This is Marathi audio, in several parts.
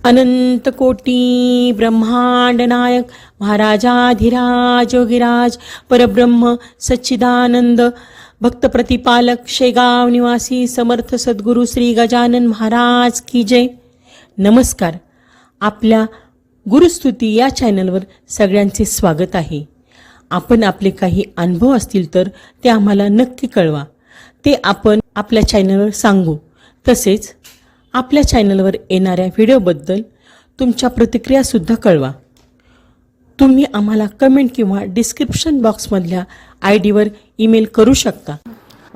अनंत कोटी ब्रह्मांड नायक महाराजाधिराज योगीराज परब्रह्म सच्चिदानंद भक्त प्रतिपालक शेगाव निवासी समर्थ सद्गुरू श्री गजानन महाराज की जय. नमस्कार. आपल्या गुरुस्तुती या चॅनलवर सगळ्यांचे स्वागत आहे. आपण आपले काही अनुभव असतील तर ते आम्हाला नक्की कळवा. ते आपण आपल्या चॅनलवर सांगू. तसेच आपल्या चॅनलवर येणाऱ्या व्हिडिओबद्दल तुमच्या प्रतिक्रियासुद्धा कळवा. तुम्ही आम्हाला कमेंट किंवा डिस्क्रिप्शन बॉक्समधल्या ID वर ईमेल करू शकता.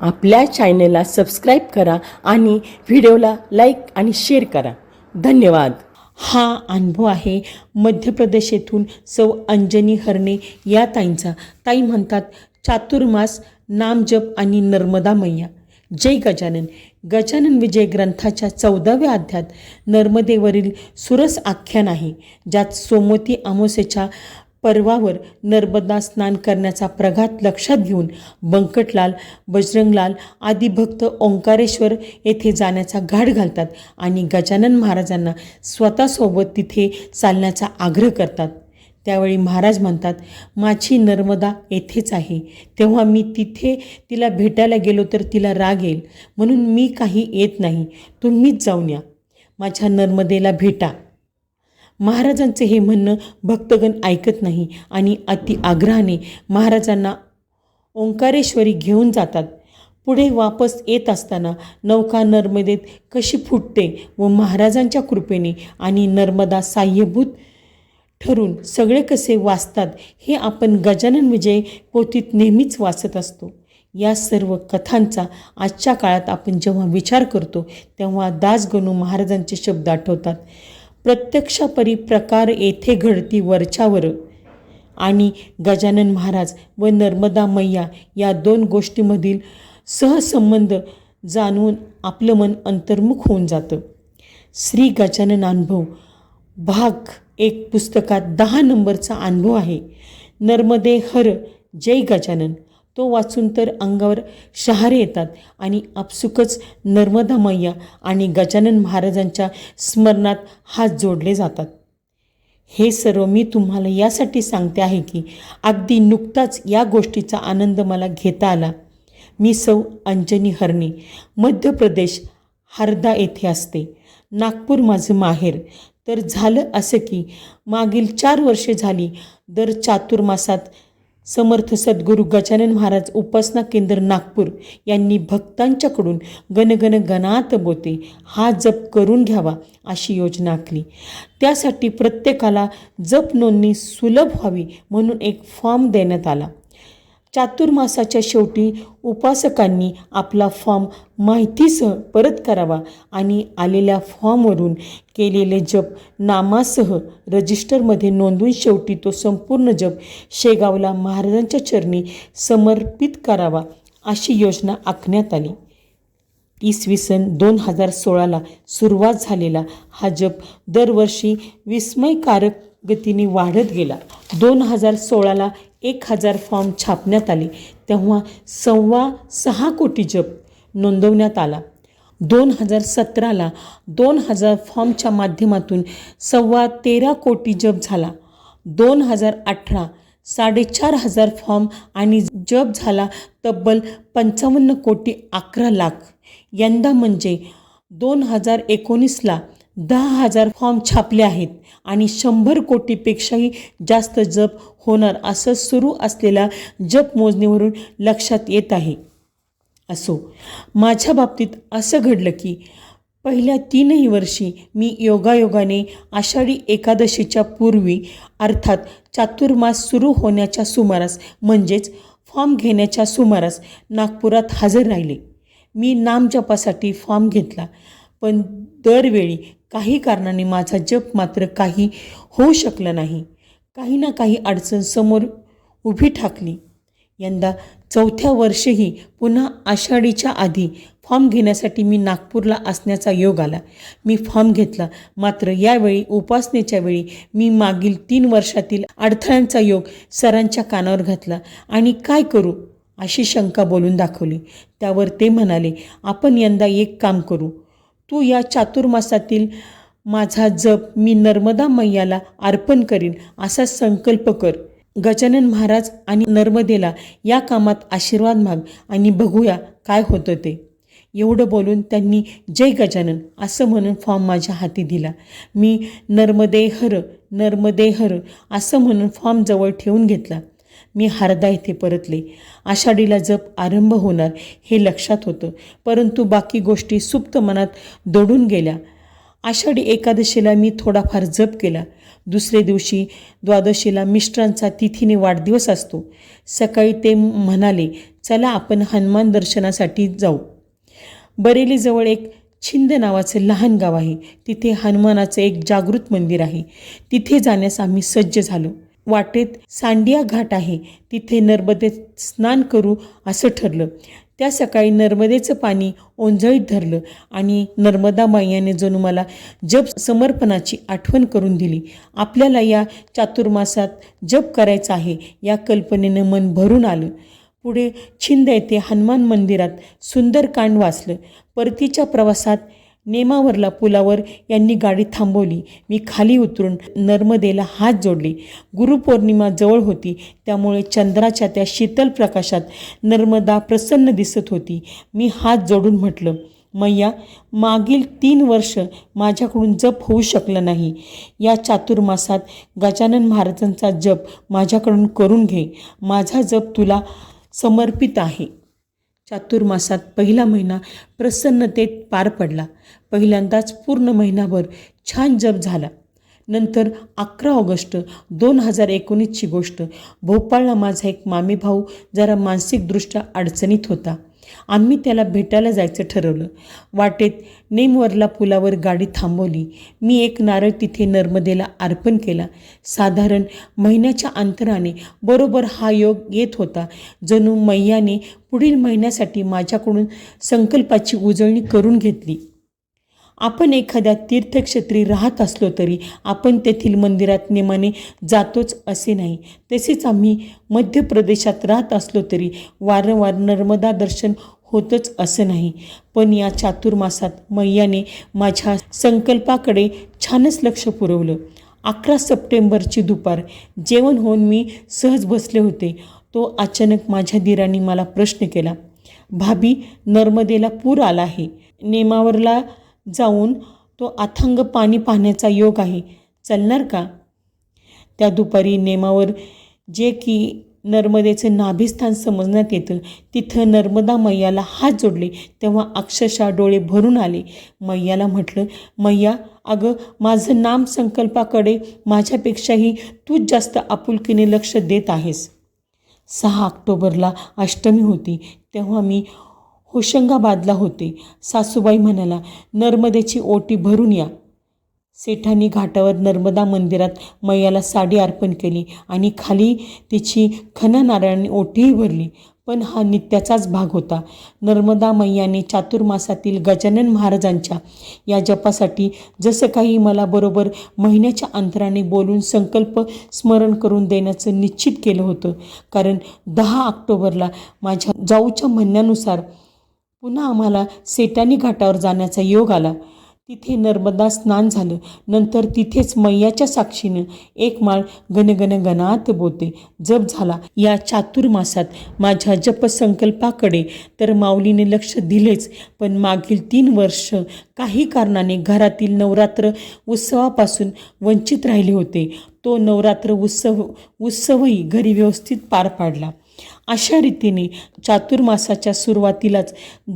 आपल्या चॅनलला सबस्क्राईब करा आणि व्हिडिओला लाईक आणि शेअर करा. धन्यवाद. हा अनुभव आहे मध्य प्रदेश येथून सौ अंजनी हरणे या ताईंचा. ताई म्हणतात, चातुर्मास नामजप आणि नर्मदा मैया. जय गजानन. गजानन विजय ग्रंथाच्या 14व्या अध्यायात नर्मदेवरील सुरस आख्यान आहे, ज्यात सोमवती अमावस्येच्या पर्वावर नर्मदा स्नान करण्याचा प्रघात लक्षात घेऊन बंकटलाल, बजरंगलाल आदी भक्त ओंकारेश्वर येथे जाण्याचा घाट घालतात आणि गजानन महाराजांना स्वतःसोबत तिथे चालण्याचा आग्रह करतात. त्यावेळी महाराज म्हणतात, माझी नर्मदा येथेच आहे. तेव्हा मी तिथे तिला भेटायला गेलो तर तिला राग येईल, म्हणून मी काही येत नाही. तुम्हीच जाऊन या, माझ्या नर्मदेला भेटा. महाराजांचे हे म्हणणं भक्तगण ऐकत नाही आणि अति आग्रहाने महाराजांना ओंकारेश्वरी घेऊन जातात. पुढे वापस येत असताना नौका नर्मदेत कशी फुटते व महाराजांच्या कृपेने आणि नर्मदा साह्यभूत ठरून सगळे कसे वाचतात हे आपण गजानन विजय पोथीत नेहमीच वाचत असतो. या सर्व कथांचा आजच्या काळात आपण जेव्हा विचार करतो तेव्हा दासगणू महाराजांचे शब्द आठवतात. प्रत्यक्षापरी प्रकार येथे घडती वरच्यावर. आणि गजानन महाराज व नर्मदा मैया या दोन गोष्टीमधील सहसंबंध जाणून आपलं मन अंतर्मुख होऊन जातं. श्री गजानन अनुभव भाग 1 पुस्तकात 10 नंबरचा अनुभव आहे. नर्मदे हर जय गजानन. तो वाचून तर अंगावर शहारे येतात आणि आपसुकच नर्मदा मैया आणि गजानन महाराजांच्या स्मरणात हात जोडले जातात. हे सर्व मी तुम्हाला यासाठी सांगते आहे की अगदी नुकताच या गोष्टीचा आनंद मला घेता आला. मी सौ अंजनी हरणे, मध्य प्रदेश, हरदा येथे असते. नागपूर माझं माहेर. तर झालं असं की मागील 4 वर्षे झाली दर चातुर्मासात समर्थ सद्गुरू गजानन महाराज उपासना केंद्र नागपूर यांनी भक्तांच्याकडून गणगण गणात बोते हा जप करून घ्यावा अशी योजना आखली. त्यासाठी प्रत्येकाला जप नोंदणी सुलभ व्हावी म्हणून एक फॉर्म देण्यात आला. चातुर्मासाच्या शेवटी उपासकांनी आपला फॉर्म माहितीसह परत करावा आणि आलेल्या फॉर्मवरून केलेले जप नामासह रजिस्टरमध्ये नोंदवून शेवटी तो संपूर्ण जप शेगावला महाराजांच्या चरणी समर्पित करावा अशी योजना आखण्यात आली. इसवी सन 2016ला सुरुवात झालेला हा जप दरवर्षी विस्मयकारक गतीने वाढत गेला. 2016ला 1000 फॉर्म छापण्यात आले. तेव्हा 6.25 कोटी जप नोंदवण्यात आला. 2017ला 2000 फॉर्मच्या माध्यमातून 13.25 कोटी जप झाला. 2018 4.5 फॉर्म आणि जप झाला तब्बल 55 कोटी 11 लाख. यंदा म्हणजे 2019ला 10,000 फॉर्म छापले आहेत आणि 100 कोटीपेक्षाही जास्त जप होणार असं सुरू असलेल्या जप मोजणीवरून लक्षात येत आहे. असो, माझ्या बाबतीत असं घडलं की पहिल्या 3 वर्षी मी योगायोगाने आषाढी एकादशीच्या पूर्वी अर्थात चातुर्मास सुरू होण्याच्या सुमारास म्हणजेच फॉर्म घेण्याच्या सुमारास नागपुरात हजर राहिले. मी नामजपासाठी फॉर्म घेतला, पण दरवेळी काही कारणाने माझा जप मात्र काही होऊ शकला नाही. काही ना काही अडचण समोर उभी ठाकली. यंदा 4थ्या वर्षीही पुन्हा आषाढीच्या आधी फॉर्म घेण्यासाठी मी नागपूरला असण्याचा योग आला. मी फॉर्म घेतला, मात्र यावेळी उपासनेच्या वेळी मी मागील 3 वर्षातील अडथळ्यांचा योग सरांच्या कानावर घातला आणि काय करू अशी शंका बोलून दाखवली. त्यावर ते म्हणाले, आपण यंदा एक काम करू, तू या चातुर्मासातील माझा जप मी नर्मदा मैयाला अर्पण करीन असा संकल्प कर. गजानन महाराज आणि नर्मदेला या कामात आशीर्वाद माग आणि बघूया काय होतं ते. एवढं बोलून त्यांनी जय गजानन असं म्हणून फॉर्म माझ्या हाती दिला. मी नर्मदे हर असं म्हणून फॉर्म जवळ ठेवून घेतला. मी हरदा येथे परतले. आषाढीला जप आरंभ होणार हे लक्षात होतं, परंतु बाकी गोष्टी सुप्त मनात दडून गेल्या. आषाढी एकादशीला मी थोडाफार जप केला. दुसरे दिवशी द्वादशीला मिस्टरांचा तिथीने वाढदिवस असतो. सकाळी ते म्हणाले, चला आपण हनुमान दर्शनासाठी जाऊ. बरेलीजवळ एक छिंद नावाचं लहान गाव आहे. तिथे हनुमानाचं एक जागृत मंदिर आहे. तिथे जाण्यास आम्ही सज्ज झालो. वाटेत सांडिया घाट आहे, तिथे नर्मदेत स्नान करू असं ठरलं. त्या सकाळी नर्मदेचं पाणी ओंजळीत धरलं आणि नर्मदा मैयाने जणू मला जप समर्पणाची आठवण करून दिली. आपल्याला या चातुर्मासात जप करायचा आहे या कल्पनेनं मन भरून आलं. पुढे छिंद येथे हनुमान मंदिरात सुंदरकांड वाचलं. परतीच्या प्रवासात नेमावरला पुलावर यांनी गाडी थांबवली. मी खाली उतरून नर्मदेला हात जोडले. गुरुपौर्णिमा जवळ होती, त्यामुळे चंद्राच्या त्या शीतल प्रकाशात नर्मदा प्रसन्न दिसत होती. मी हात जोडून म्हटलं, मैया, मागील 3 वर्ष माझ्याकडून जप होऊ शकला नाही. या चातुर्मासात गजानन महाराजांचा जप माझ्याकडून करून घे. माझा जप तुला समर्पित आहे. चातुर्मासात पहिला महिना प्रसन्नतेत पार पडला. पहिल्यांदाच पूर्ण महिनाभर छान जप झाला. नंतर 11 ऑगस्ट 2019ची गोष्ट. भोपाळला माझा एक मामेभाऊ जरा मानसिकदृष्ट्या अडचणीत होता. आम्ही त्याला भेटायला जायचं ठरवलं. वाटेत नेमवरला पुलावर गाडी थांबवली. मी एक नारळ तिथे नर्मदेला अर्पण केला. साधारण महिन्याच्या अंतराने बरोबर हा योग येत होता. जणू मैयाने पुढील महिन्यासाठी माझ्याकडून संकल्पाची उजळणी करून घेतली. आपण एखाद्या तीर्थक्षेत्री राहत असलो तरी आपण तेथील मंदिरात नेमाने जातोच असे नाही. तसेच आम्ही मध्य प्रदेशात राहत असलो तरी वारंवार नर्मदा दर्शन होतच असं नाही. पण या चातुर्मासात मैयाने माझ्या संकल्पाकडे छानच लक्ष पुरवलं. 11 सप्टेंबरची दुपार जेवण होऊन मी सहज बसले होते. तो अचानक माझ्या दिराने मला प्रश्न केला, भाभी, नर्मदेला पूर आला आहे. नेमावरला जाऊन तो अथांग पाणी पाहण्याचा योग आहे, चालणार का? त्या दुपारी नेमावर, जे की नर्मदेचं नाभिस्थान समजण्यात येतं, तिथं नर्मदा मैयाला हात जोडले तेव्हा अक्षरशः डोळे भरून आले. मैयाला म्हटलं, मैया, अगं, माझं नाम संकल्पाकडे माझ्यापेक्षाही तूच जास्त आपुलकीने लक्ष देत आहेस. 6 ऑक्टोबरला अष्टमी होती. तेव्हा मी होशंगाबादला होते. सासूबाई म्हणाला, नर्मदेची ओटी भरून या. सेठानी घाटावर नर्मदा मंदिरात मैयाला साडी अर्पण केली आणि खाली तिची खना नारळाने ओटीही भरली. पण हा नित्याचाच भाग होता. नर्मदा मैयाने चातुर्मासातील गजानन महाराजांच्या या जपासाठी जसं काही मला बरोबर महिन्याच्या अंतराने बोलून संकल्प स्मरण करून देण्याचं निश्चित केलं होतं. कारण 10 ऑक्टोबरला माझ्या जाऊच्या म्हणण्यानुसार पुन्हा आम्हाला सेठानी घाटावर जाण्याचा योग आला. तिथे नर्मदा स्नान झालं. नंतर तिथेच मैयाच्या साक्षीनं एक माळ गणगण गणात बोते जप झाला. या चातुर्मासात माझ्या जपसंकल्पाकडे तर माऊलीने लक्ष दिलेच, पण मागील 3 वर्ष काही कारणाने घरातील नवरात्र उत्सवापासून वंचित राहिले होते. तो नवरात्र उत्सवही घरी व्यवस्थित पार पाडला. अशा रीतीने चातुर्मासाच्या सुरुवातीलाच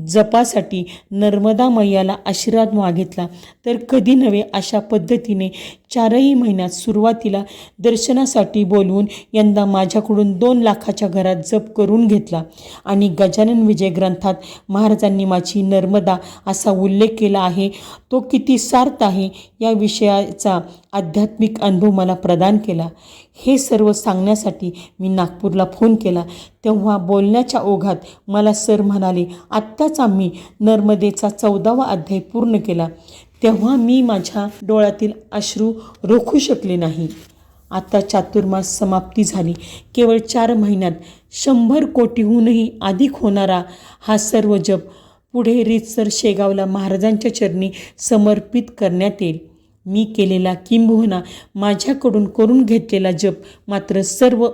जपासाठी नर्मदा मैयाला आशीर्वाद मागितला तर कधी नव्हे अशा पद्धतीने 4ही महिन्यात सुरुवातीला दर्शनासाठी बोलवून यंदा माझ्याकडून 2 लाखाच्या घरात जप करून घेतला. आणि गजानन विजय ग्रंथात महाराजांनी माझी नर्मदा असा उल्लेख केला आहे. तो किती सार्थ आहे या विषयाचा आध्यात्मिक अनुभव मला प्रदान केला. हे सर्व सांगण्यासाठी मी नागपूरला फोन केला. तेव्हा बोलण्याच्या ओघात मला सर म्हणाले, आत्ताच आम्ही नर्मदेचा 14वा अध्याय पूर्ण केला. तेव्हा मी माझ्या डोळ्यातील अश्रू रोखू शकले नाही. आता चातुर्मास समाप्ती झाली. केवळ 4 महिन्यात 100 कोटीहूनही अधिक होणारा हा सर्व जप पुढे रीतसर शेगावला महाराजांच्या चरणी समर्पित करण्यात येईल. मी केलेला किंबहुना माझ्याकडून करून घेतलेला जप मात्र सर्व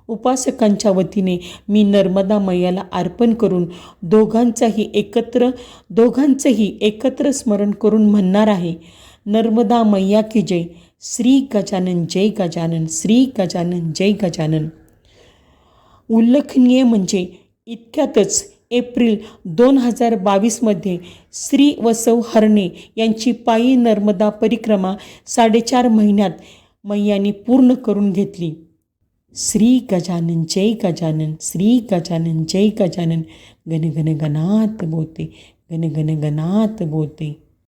उपासकांच्या वतीने मी नर्मदा मैयाला अर्पण करून दोघांचंही एकत्र स्मरण करून म्हणणार आहे, नर्मदा मैया की जय. श्री गजानन जय गजानन, श्री गजानन जय गजानन. उल्लेखनीय म्हणजे इतक्यातच एप्रिल 2022मध्ये श्री वसव हरणे यांची पायी नर्मदा परिक्रमा 4.5 महिन्यात मैयाने पूर्ण करून घेतली. श्री गजानन जय गजानन, श्री गजानन जय गजानन. गण गण गणात बोते, गण गण गणात बोते.